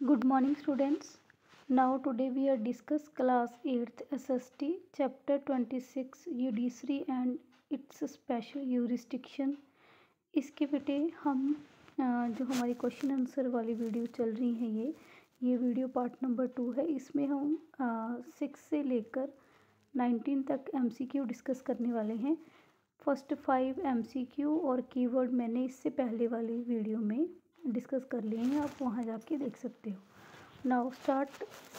Good morning students. Now today we are discuss class 8th SST chapter 26 judiciary and its special jurisdiction। इसके बेटे हम जो हमारी question answer वाली video चल रही है ये वीडियो पार्ट नंबर 2 है। इसमें हम 6 से लेकर 19 तक MCQ डिस्कस करने वाले हैं। फर्स्ट 5 MCQ और कीवर्ड मैंने इससे पहले वाली वीडियो में डिस्कस कर लिए हैं, आप वहाँ जाके देख सकते हो। Now start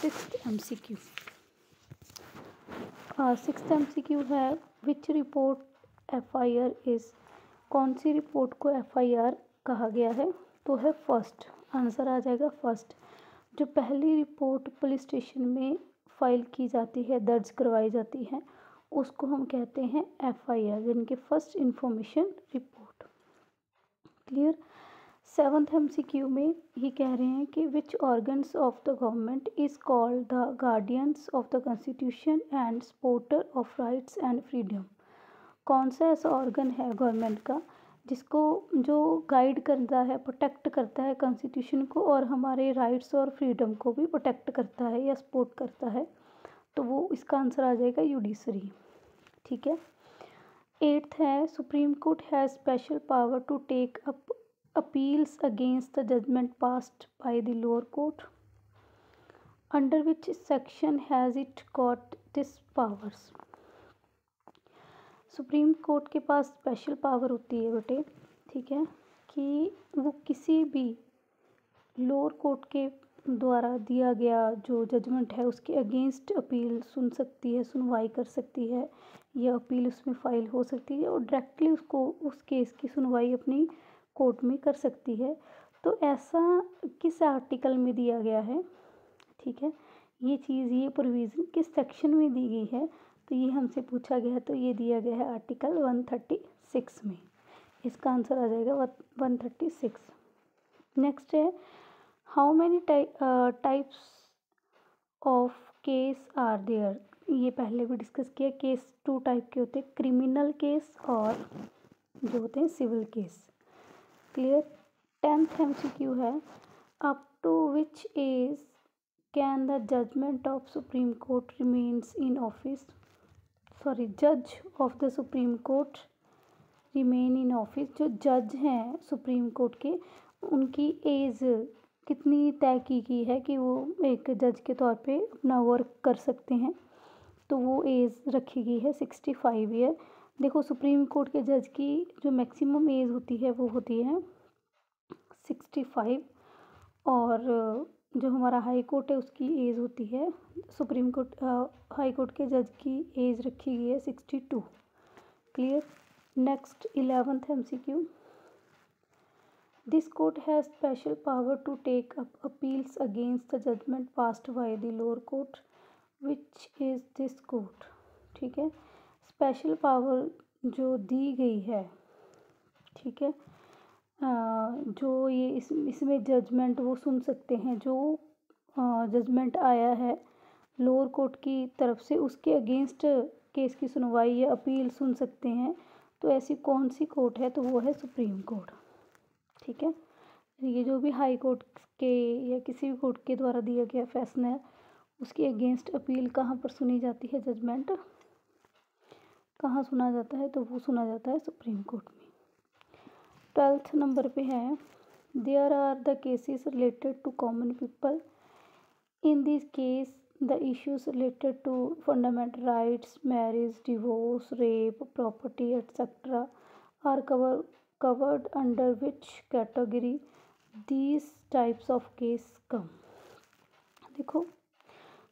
6th MCQ। 6th MCQ है विच रिपोर्ट FIR इज़, कौन सी रिपोर्ट को FIR कहा गया है? तो है फर्स्ट, आंसर आ जाएगा फर्स्ट। जो पहली रिपोर्ट पुलिस स्टेशन में फाइल की जाती है, दर्ज करवाई जाती है, उसको हम कहते हैं FIR, यानी कि first information report. Clear. 7th MCQ में ये कह रहे हैं कि which organs of the government is called the guardians of the constitution and supporter of rights and freedom. कौन सा ऐसा ऑर्गन है गवर्नमेंट का जिसको जो गाइड करता है, प्रोटेक्ट करता है कॉन्स्टिट्यूशन को और हमारे राइट्स और फ्रीडम को भी प्रोटेक्ट करता है या सपोर्ट करता है? तो वो इसका आंसर आ जाएगा जुडिशरी। ठीक है। 8th है Supreme Court has special power to take up appeals against the judgment passed by the lower court. Under which section has it got this powers? Supreme court के पास स्पेशल पावर होती है बेटे, ठीक है, कि वो किसी भी लोअर कोर्ट के द्वारा दिया गया जो जजमेंट है उसके अगेंस्ट अपील सुन सकती है, सुनवाई कर सकती है, या अपील उसमें फाइल हो सकती है और डायरेक्टली उसको उस केस की सुनवाई अपनी कोर्ट में कर सकती है। तो ऐसा किस आर्टिकल में दिया गया है? ठीक है, ये चीज़, ये प्रोविज़न किस सेक्शन में दी गई है? तो ये हमसे पूछा गया है, तो ये दिया गया है आर्टिकल 136 में। इसका आंसर आ जाएगा 136। नेक्स्ट है how many types of case are there. ये पहले भी डिस्कस किया। केस 2 टाइप के होते हैं, क्रिमिनल केस और जो होते हैं civil case. Clear. 10th MCQ है up to which age can the judgement of Supreme Court remains in office, जज of the Supreme Court remain in office. जो जज हैं सुप्रीम कोर्ट के, उनकी एज कितनी तय की गई है कि वो एक जज के तौर पे अपना वर्क कर सकते हैं? तो वो एज रखी गई है 65 ईयर। देखो सुप्रीम कोर्ट के जज की जो मैक्सिमम एज होती है वो होती है 65, और जो हमारा हाई कोर्ट है उसकी एज होती है, सुप्रीम कोर्ट हाई कोर्ट के जज की एज रखी गई है 62। Clear. Next 11th MCQ। This court has special power to take up appeals against the judgement passed by the lower court, which is this court. ठीक है, स्पेशल पावर जो दी गई है, ठीक है, जो ये इसमें जजमेंट वो सुन सकते हैं, जो जजमेंट आया है लोअर कोर्ट की तरफ से उसके अगेंस्ट केस की सुनवाई या अपील सुन सकते हैं। तो ऐसी कौन सी कोर्ट है? तो वो है सुप्रीम कोर्ट। ठीक है, ये जो भी हाई कोर्ट के या किसी भी कोर्ट के द्वारा दिया गया फैसला है उसके अगेंस्ट अपील कहाँ पर सुनी जाती है, जजमेंट कहाँ सुना जाता है? तो वो सुना जाता है सुप्रीम कोर्ट में। 12th नंबर पे है there are the cases related to common people. In this case the issues related to fundamental rights, marriage, divorce, rape, property etcetera are covered under which category these types of case come। देखो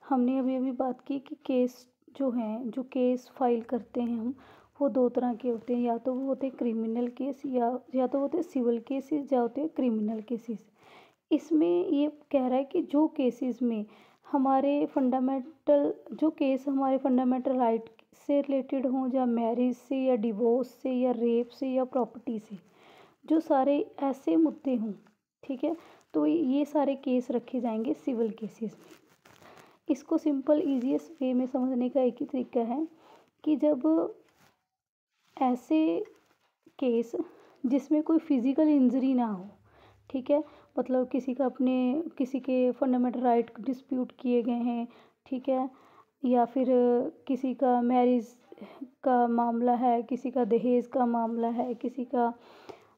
हमने अभी बात की कि case जो हैं, जो case file करते हैं हम, वो 2 तरह के होते हैं, या तो वो होते हैं क्रिमिनल केस या तो होते हैं सिविल केसेस या होते हैं क्रिमिनल केसेस। इसमें ये कह रहा है कि जो केसेस में हमारे फंडामेंटल जो केस हमारे फंडामेंटल राइट से रिलेटेड हों, या मैरिज से या डिवोर्स से या रेप से या प्रॉपर्टी से, जो सारे ऐसे मुद्दे हों, ठीक है, तो ये सारे केस रखे जाएंगे सिविल केसेस में। इसको सिंपल ईजीएस्ट वे में समझने का एक ही तरीका है कि जब ऐसे केस जिसमें कोई फिज़िकल इंजरी ना हो, ठीक है, मतलब किसी के फंडामेंटल राइट डिस्प्यूट किए गए हैं, ठीक है, या फिर किसी का मैरिज का मामला है, किसी का दहेज का मामला है, किसी का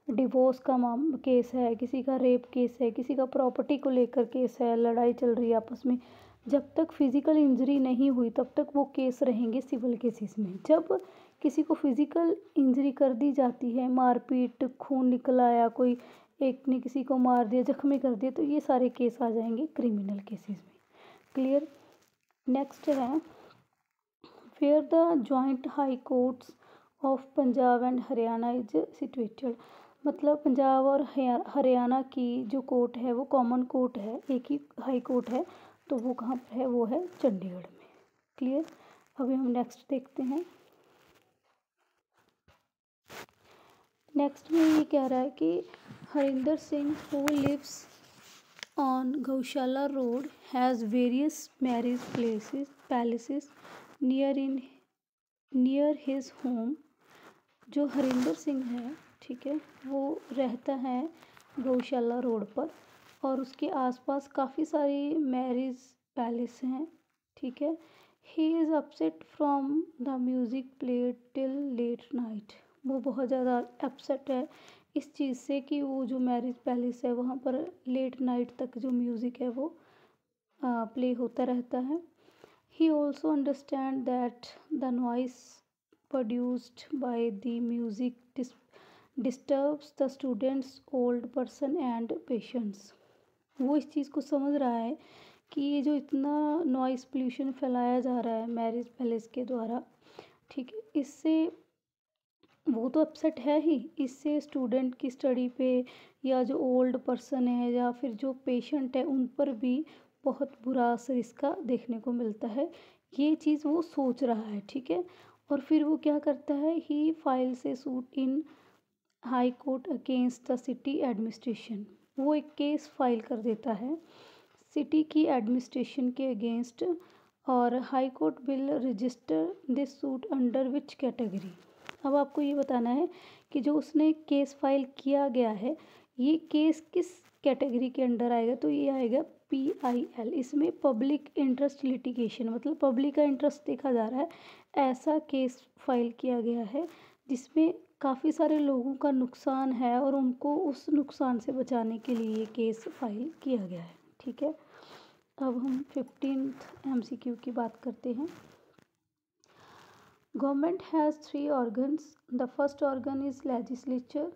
डिवोर्स का केस है, किसी का रेप केस है, किसी का प्रॉपर्टी को लेकर केस है, लड़ाई चल रही है आपस में। जब तक फिज़िकल इंजरी नहीं हुई तब तक वो केस रहेंगे सिविल केसेस में। जब किसी को फिज़िकल इंजरी कर दी जाती है, मारपीट, खून निकल आया, कोई एक ने किसी को मार दिया, जख्मी कर दिया, तो ये सारे केस आ जाएंगे क्रिमिनल केसेस में। क्लियर। नेक्स्ट है where the joint high courts of Punjab and Haryana is situated. मतलब पंजाब और हरियाणा की जो कोर्ट है वो कॉमन कोर्ट है, एक ही हाई कोर्ट है, तो वो कहाँ पर है, वो है चंडीगढ़ में। क्लियर। अभी हम नेक्स्ट देखते हैं। नेक्स्ट में ये कह रहा है कि Harinder Singh who lives on Gaushala Road has various marriage palaces near his home। जो हरिंदर सिंह है, ठीक है, वो रहता है गौशाला रोड पर और उसके आसपास काफ़ी सारी मैरिज पैलेस हैं, ठीक है। He is upset from the music played till late night. वो बहुत ज़्यादा अपसेट है इस चीज़ से कि वो जो मैरिज पैलेस है वहाँ पर लेट नाइट तक जो म्यूज़िक है वो प्ले होता रहता है। He also understand that the noise produced by the music disturbs the students, old person and patients. वो इस चीज़ को समझ रहा है कि ये जो इतना नॉइस पोल्यूशन फैलाया जा रहा है मैरिज पैलेस के द्वारा, ठीक है, इससे वो तो अपसेट है ही, इससे स्टूडेंट की स्टडी पे या जो ओल्ड पर्सन है या फिर जो पेशेंट है उन पर भी बहुत बुरा असर इसका देखने को मिलता है। ये चीज़ वो सोच रहा है, ठीक है। और फिर वो क्या करता है, ही फाइल से suit in high court against the city administration. वो एक केस फाइल कर देता है सिटी की एडमिनिस्ट्रेशन के अगेंस्ट और high court will resistor this suit under which category. अब आपको ये बताना है कि जो उसने केस फाइल किया गया है ये केस किस कैटेगरी के अंडर आएगा, तो ये आएगा PIL। इसमें पब्लिक इंटरेस्ट लिटिगेशन, मतलब पब्लिक का इंटरेस्ट देखा जा रहा है, ऐसा केस फाइल किया गया है जिसमें काफ़ी सारे लोगों का नुकसान है और उनको उस नुकसान से बचाने के लिए ये केस फाइल किया गया है, ठीक है। अब हम 15th MCQ की बात करते हैं। Government has 3 organs. The first organ is legislature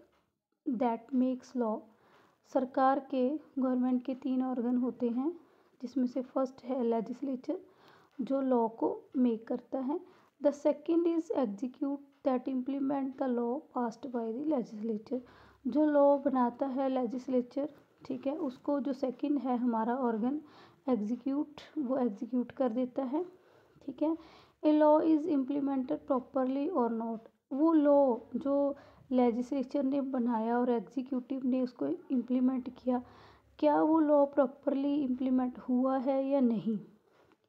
that makes law। सरकार के, गवर्नमेंट के 3 ऑर्गन होते हैं जिसमें से फर्स्ट है लेजिस्लेचर जो लॉ को मेक करता है। The second is execute that implement the law passed by the legislature. जो लॉ बनाता है लेजिस्लेचर, ठीक है, उसको जो सेकंड है हमारा ऑर्गन एग्जीक्यूट, वो एग्जीक्यूट कर देता है, ठीक है। A law is implemented properly और नॉट। वो लॉ जो लेजिस्लेचर ने बनाया और एग्जीक्यूटिव ने उसको इम्प्लीमेंट किया, क्या वो लॉ प्रॉपरली इम्प्लीमेंट हुआ है या नहीं,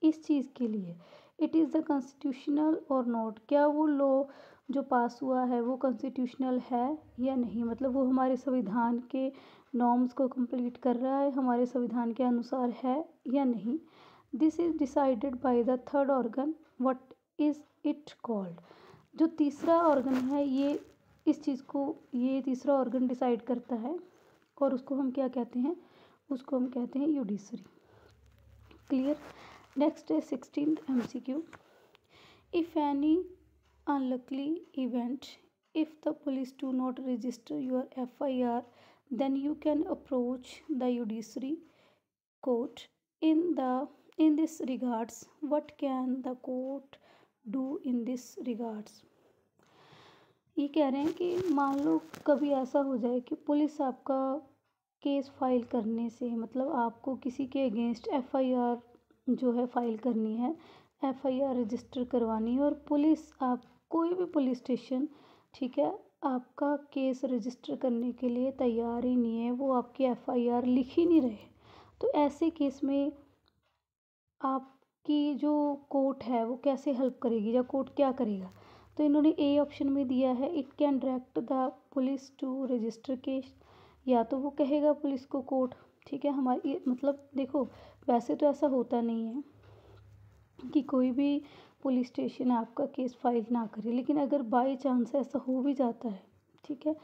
इस चीज़ के लिए इट इज़ द कॉन्स्टिट्यूशनल और नॉट। क्या वो लॉ जो पास हुआ है वो कॉन्स्टिट्यूशनल है या नहीं, मतलब वो हमारे संविधान के नॉर्म्स को कंप्लीट कर रहा है, हमारे संविधान के अनुसार है या नहीं। This is decided by the third organ. What is it called. जो तीसरा ऑर्गन है ये इस चीज़ को, ये तीसरा ऑर्गन डिसाइड करता है और उसको हम क्या कहते हैं, उसको हम कहते हैं जुडिशरी। क्लियर। नेक्स्ट है 16th MCQ। If any unluckily event, if the police do not register your FIR then you can approach the judiciary court in this regards। what can the court do in this regards। ये कह रहे हैं कि मान लो कभी ऐसा हो जाए कि पुलिस आपका केस फाइल करने से, मतलब आपको किसी के अगेंस्ट FIR जो है फाइल करनी है, FIR रजिस्टर करवानी है और पुलिस, आप कोई भी पुलिस स्टेशन, ठीक है, आपका केस रजिस्टर करने के लिए तैयार ही नहीं है, वो आपकी FIR लिख ही नहीं रहे, तो ऐसे केस में आपकी जो कोर्ट है वो कैसे हेल्प करेगी या कोर्ट क्या करेगा। तो इन्होंने A ऑप्शन में दिया है, it can direct the police to register case या तो वो कहेगा पुलिस को कोर्ट, ठीक है। हमारी मतलब देखो, वैसे तो ऐसा होता नहीं है कि कोई भी पुलिस स्टेशन आपका केस फाइल ना करे, लेकिन अगर बाई चांस ऐसा हो भी जाता है, ठीक है,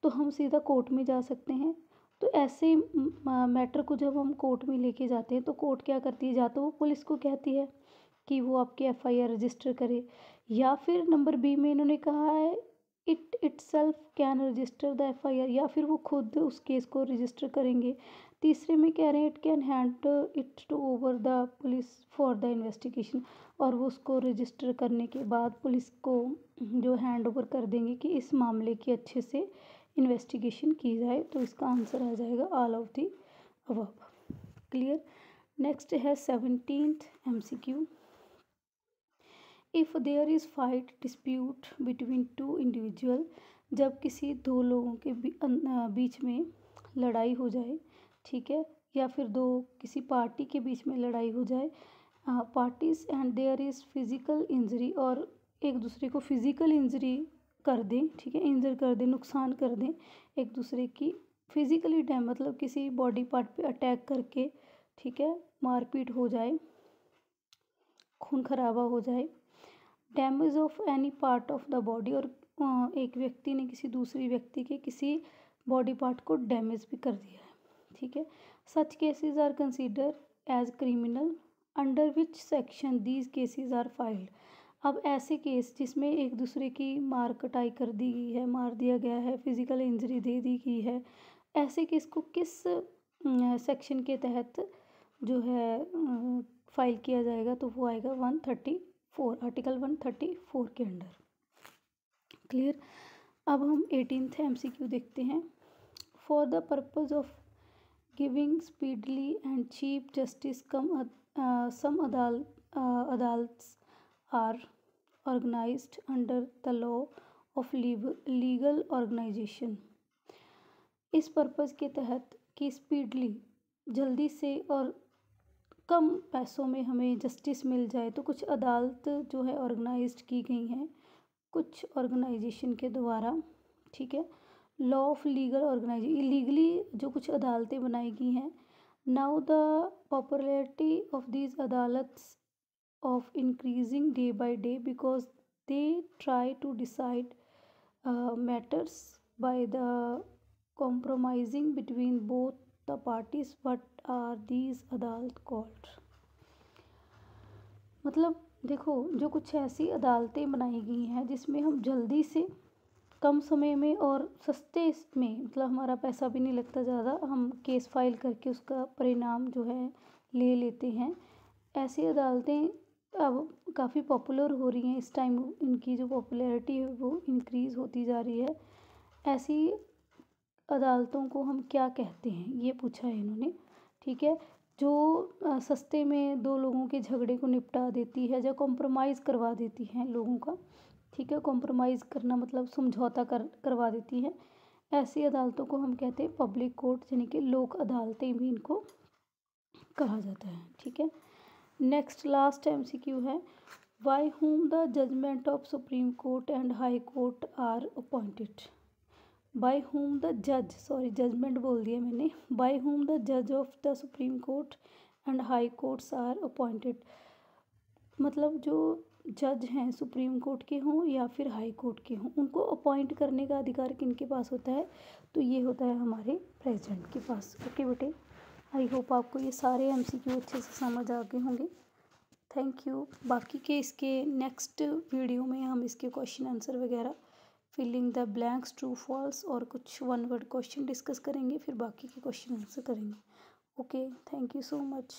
तो हम सीधा कोर्ट में जा सकते हैं। तो ऐसे मैटर को जब हम कोर्ट में लेके जाते हैं तो कोर्ट क्या करती है, या तो वो पुलिस को कहती है कि वो आपकी एफआईआर रजिस्टर करे, या फिर नंबर बी में इन्होंने कहा है it itself can register the FIR, या फिर वो खुद उस केस को रजिस्टर करेंगे। तीसरे में कह रहे हैं it can hand it to over the police for the investigation, और वो उसको रजिस्टर करने के बाद पुलिस को जो हैंड ओवर कर देंगे कि इस मामले की अच्छे से इन्वेस्टिगेशन की जाए। तो इसका आंसर आ जाएगा all of the above. Clear. Next है 17th MCQ। If there is fight dispute between two individual, जब किसी दो लोगों के बीच में लड़ाई हो जाए, ठीक है, या फिर किसी पार्टी के बीच में लड़ाई हो जाए, parties and there is physical injury, और एक दूसरे को फिज़िकल इंजरी कर दें, ठीक है, इंजर कर दें, नुकसान कर दें एक दूसरे की। फिज़िकली डैम मतलब किसी बॉडी पार्ट पे अटैक करके, ठीक है, मारपीट हो जाए, खून खराबा हो जाए। Damage of any part of the body, और एक व्यक्ति ने किसी दूसरी व्यक्ति के किसी बॉडी पार्ट को डैमेज भी कर दिया है, ठीक है। Such cases are consider as criminal, under which section these cases are filed. अब ऐसे केस जिसमें एक दूसरे की मार कटाई कर दी गई है, मार दिया गया है, फिजिकल इंजरी दे दी गई है, ऐसे केस को किस सेक्शन के तहत जो है फाइल किया जाएगा, तो वो आएगा 134, आर्टिकल 134 के अंडर। क्लियर। अब हम 18th MCQ देखते हैं। For the purpose of giving speedly and cheap justice some अदालत्स are organised under the law of legal organisation. इस पर्पज़ के तहत कि स्पीडली, जल्दी से और कम पैसों में हमें जस्टिस मिल जाए, तो कुछ अदालत जो है ऑर्गेनाइज्ड की गई हैं कुछ ऑर्गेनाइजेशन के द्वारा, ठीक है। Law of legal organisation, legally जो कुछ अदालतें बनाई गई हैं। Now the popularity of these अदालत्स of increasing day by day because they try to decide matters by the compromising between both the parties. What are these अदालत called? मतलब देखो, जो कुछ ऐसी अदालतें बनाई गई हैं जिसमें हम जल्दी से, कम समय में और सस्ते में, मतलब हमारा पैसा भी नहीं लगता ज़्यादा, हम केस फाइल करके उसका परिणाम जो है ले लेते हैं। ऐसी अदालतें अब काफ़ी पॉपुलर हो रही हैं इस टाइम, इनकी जो पॉपुलैरिटी है वो इंक्रीज़ होती जा रही है। ऐसी अदालतों को हम क्या कहते हैं, ये पूछा है इन्होंने, ठीक है। जो सस्ते में दो लोगों के झगड़े को निपटा देती है, जो कॉम्प्रोमाइज़ करवा देती हैं लोगों का, ठीक है। कॉम्प्रोमाइज़ करना मतलब समझौता करवा देती हैं। ऐसी अदालतों को हम कहते हैं पब्लिक कोर्ट, यानी कि लोक अदालतें भी इनको कहा जाता है, ठीक है। नेक्स्ट लास्ट MCQ है, by whom the judgement of Supreme Court and High Court are appointed. By whom the जज, सॉरी जजमेंट बोल दिया मैंने, बाय whom द जज of the Supreme Court and High Courts are appointed. मतलब जो जज हैं सुप्रीम कोर्ट के हों या फिर हाई कोर्ट के हों, उनको अपॉइंट करने का अधिकार किनके पास होता है, तो ये होता है हमारे प्रेसिडेंट के पास। ओके बेटे, आई होप आपको ये सारे MCQ अच्छे से समझ आ गए होंगे। Thank you. बाकी के इसके नेक्स्ट वीडियो में हम इसके क्वेश्चन आंसर वगैरह, filling the blanks, true false और कुछ वन वर्ड क्वेश्चन डिस्कस करेंगे, फिर बाकी के क्वेश्चन आंसर करेंगे। Okay, thank you so much.